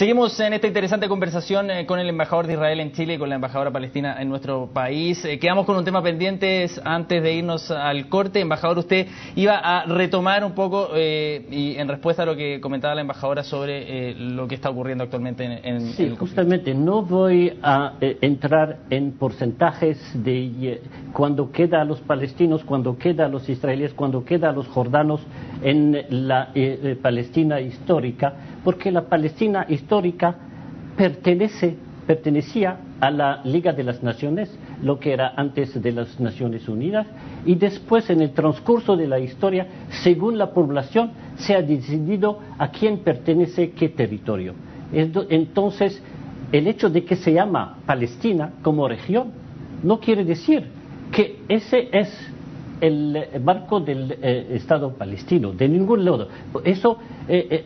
Seguimos en esta interesante conversación con el embajador de Israel en Chile y con la embajadora palestina en nuestro país. Quedamos con un tema pendiente antes de irnos al corte. Embajador, usted iba a retomar un poco y en respuesta a lo que comentaba la embajadora sobre lo que está ocurriendo actualmente en el conflicto. Sí, justamente no voy a entrar en porcentajes de cuando queda a los palestinos, cuando queda a los israelíes, cuando queda a los jordanos en la Palestina histórica, porque la Palestina histórica pertenecía a la Liga de las Naciones, lo que era antes de las Naciones Unidas, y después en el transcurso de la historia, según la población, se ha decidido a quién pertenece qué territorio. Entonces, el hecho de que se llama Palestina como región no quiere decir que ese es el marco del Estado palestino, de ningún lado. Eso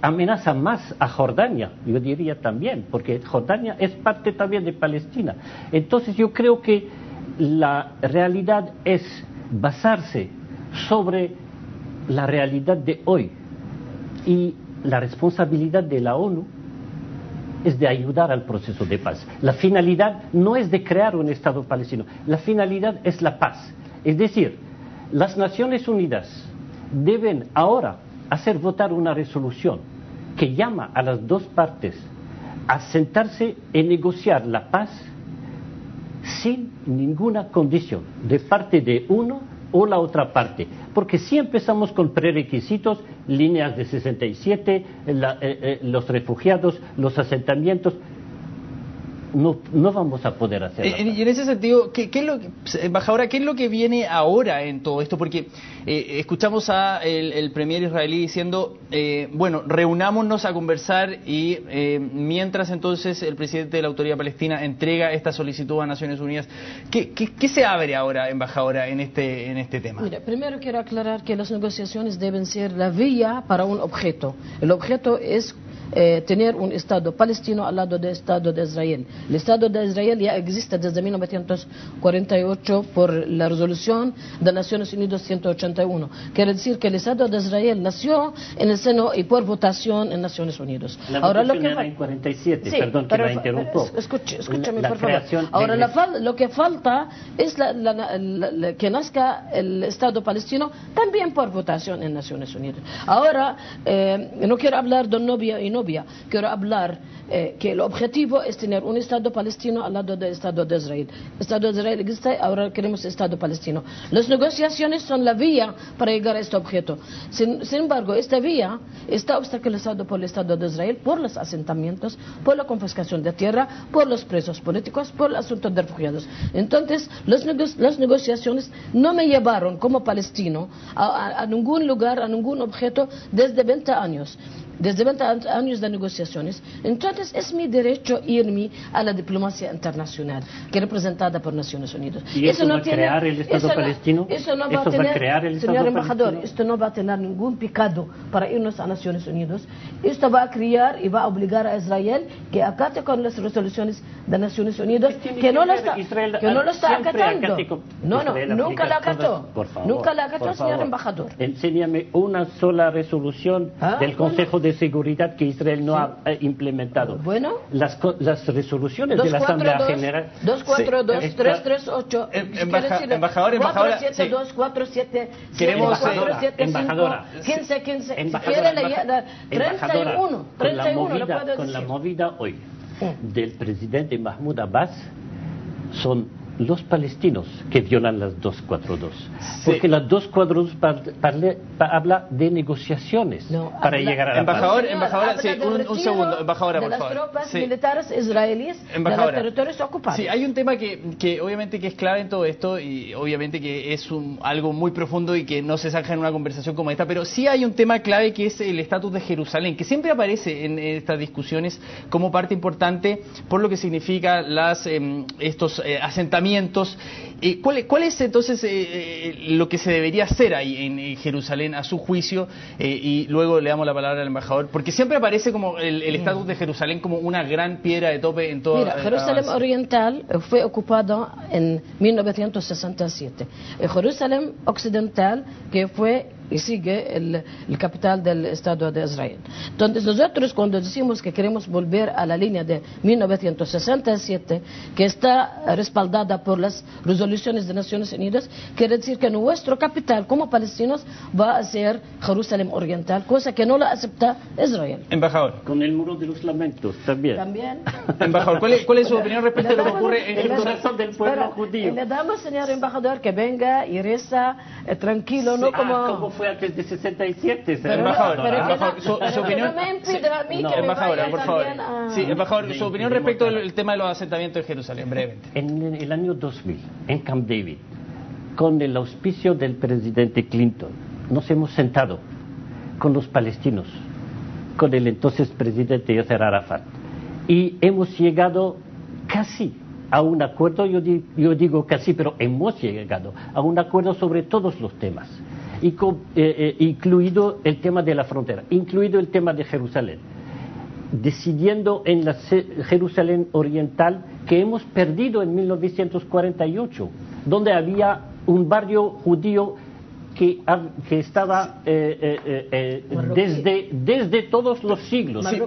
amenaza más a Jordania, yo diría también, porque Jordania es parte también de Palestina. Entonces yo creo que la realidad es basarse sobre la realidad de hoy, y la responsabilidad de la ONU es de ayudar al proceso de paz. La finalidad no es de crear un Estado palestino, la finalidad es la paz. Es decir, las Naciones Unidas deben ahora hacer votar una resolución que llama a las dos partes a sentarse y negociar la paz sin ninguna condición de parte de uno o la otra parte. Porque si empezamos con prerequisitos, líneas de 67, los refugiados, los asentamientos, no vamos a poder hacer nada. Y en ese sentido, embajadora, ¿qué es lo que viene ahora en todo esto? Porque escuchamos a el premier israelí diciendo, bueno, reunámonos a conversar y mientras entonces el presidente de la Autoridad Palestina entrega esta solicitud a Naciones Unidas. ¿Qué se abre ahora, embajadora, en este tema? Mira, primero quiero aclarar que las negociaciones deben ser la vía para un objeto. El objeto es tener un Estado palestino al lado del Estado de Israel. El Estado de Israel ya existe desde 1948 por la resolución de Naciones Unidas 181. Quiere decir que el Estado de Israel nació en el seno y por votación en Naciones Unidas. La votación era en 47, sí, perdón que la interrumpo. Escúchame por favor. Ahora lo que falta es que nazca el Estado palestino también por votación en Naciones Unidas. Ahora, no quiero hablar de novia y novia, quiero hablar que el objetivo es tener un Estado palestino al lado del Estado de Israel. El Estado de Israel existe, ahora queremos Estado palestino. Las negociaciones son la vía para llegar a este objeto. Sin embargo, esta vía está obstaculizada por el Estado de Israel, por los asentamientos, por la confiscación de tierra, por los presos políticos, por el asunto de refugiados. Entonces, las negociaciones no me llevaron como palestino a ningún lugar, a ningún objeto desde 20 años. Desde 20 años de negociaciones. Entonces es mi derecho irme a la diplomacia internacional, que es representada por Naciones Unidas. ¿Y eso va a crear el Estado palestino? Eso no va a tener, señor embajador, esto no va a tener ningún pecado para irnos a Naciones Unidas. Esto va a crear y va a obligar a Israel que acate con las resoluciones de Naciones Unidas, que no lo está acatando. Nunca la acató. Nunca la acató, señor embajador. Enséñame una sola resolución del Consejo de Seguridad que Israel no ha implementado. Bueno, las resoluciones de la Asamblea General 242, 338, embajadora, 472, 47, queremos 475, 15, 15, si quiere la 31, con la movida hoy del presidente Mahmoud Abbas, son los palestinos que violan las 242. Porque las 242 habla de negociaciones para llegar a la paz. Embajadora, sí, un segundo, embajadora, por favor. De las tropas militares israelíes de los territorios ocupados. Sí, hay un tema que obviamente que es clave en todo esto y obviamente que es algo muy profundo y que no se saca en una conversación como esta, pero sí hay un tema clave que es el estatus de Jerusalén, que siempre aparece en estas discusiones como parte importante por lo que significa estos asentamientos. ¿Cuál es entonces lo que se debería hacer ahí en Jerusalén a su juicio? Y luego le damos la palabra al embajador, porque siempre aparece como el estatus de Jerusalén como una gran piedra de tope en toda. Mira, Jerusalén Oriental fue ocupado en 1967. Jerusalén Occidental, que fue y sigue el capital del Estado de Israel. Entonces nosotros cuando decimos que queremos volver a la línea de 1967, que está respaldada por las resoluciones de Naciones Unidas, quiere decir que nuestro capital como palestinos va a ser Jerusalén Oriental, cosa que no la acepta Israel. Embajador. Con el muro de los lamentos también. Embajador, ¿cuál es su opinión respecto a lo que ocurre en el corazón del pueblo judío? Le damos, señor embajador, que venga y reza tranquilo, no como... ¿Cómo fue antes de 67? Embajador, su opinión... No me impida a mí que embajador, me por vaya favor. también a... Sí, embajador, su opinión respecto al tema de los asentamientos de Jerusalén, brevemente. En el año 2000, en Camp David, con el auspicio del presidente Clinton, nos hemos sentado con los palestinos, con el entonces presidente Yasser Arafat, y hemos llegado casi a un acuerdo, yo digo casi, pero hemos llegado a un acuerdo sobre todos los temas, incluido el tema de la frontera, incluido el tema de Jerusalén, decidiendo en la Jerusalén Oriental que hemos perdido en 1948, donde había un barrio judío que estaba desde todos los siglos. Sí,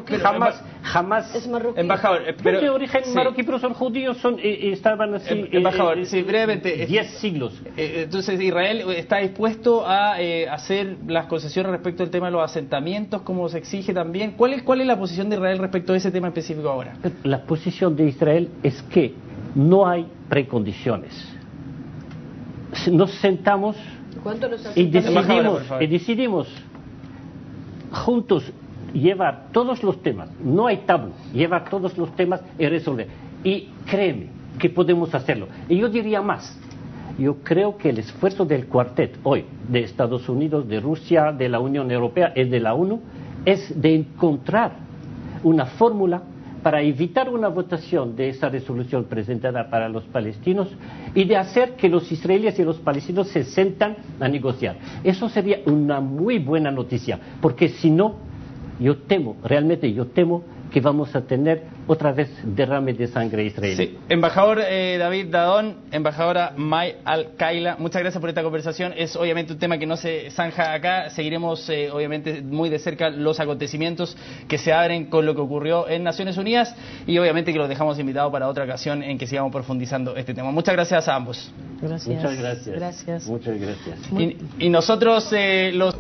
jamás es marroquí. Embajador, pero de origen marroquí, pero son judíos, estaban así. Embajador, sí, brevemente. 10 siglos. Entonces, Israel está dispuesto a hacer las concesiones respecto al tema de los asentamientos, como se exige también. ¿Cuál es la posición de Israel respecto a ese tema específico ahora? La posición de Israel es que no hay precondiciones. Nos sentamos y decidimos juntos llevar todos los temas, no hay tabú, llevar todos los temas y resolver. Y créeme que podemos hacerlo. Y yo diría más, yo creo que el esfuerzo del cuartet hoy, de Estados Unidos, de Rusia, de la Unión Europea y de la ONU, es de encontrar una fórmula para evitar una votación de esa resolución presentada para los palestinos y de hacer que los israelíes y los palestinos se sientan a negociar. Eso sería una muy buena noticia, porque si no, realmente yo temo que vamos a tener otra vez derrame de sangre israelí. Sí. Embajador David Dadón, embajadora May Al-Kaila, muchas gracias por esta conversación. Es obviamente un tema que no se zanja acá. Seguiremos obviamente muy de cerca los acontecimientos que se abren con lo que ocurrió en Naciones Unidas y obviamente que los dejamos invitados para otra ocasión en que sigamos profundizando este tema. Muchas gracias a ambos. Gracias. Muchas gracias. Gracias. Muchas gracias. Y nosotros los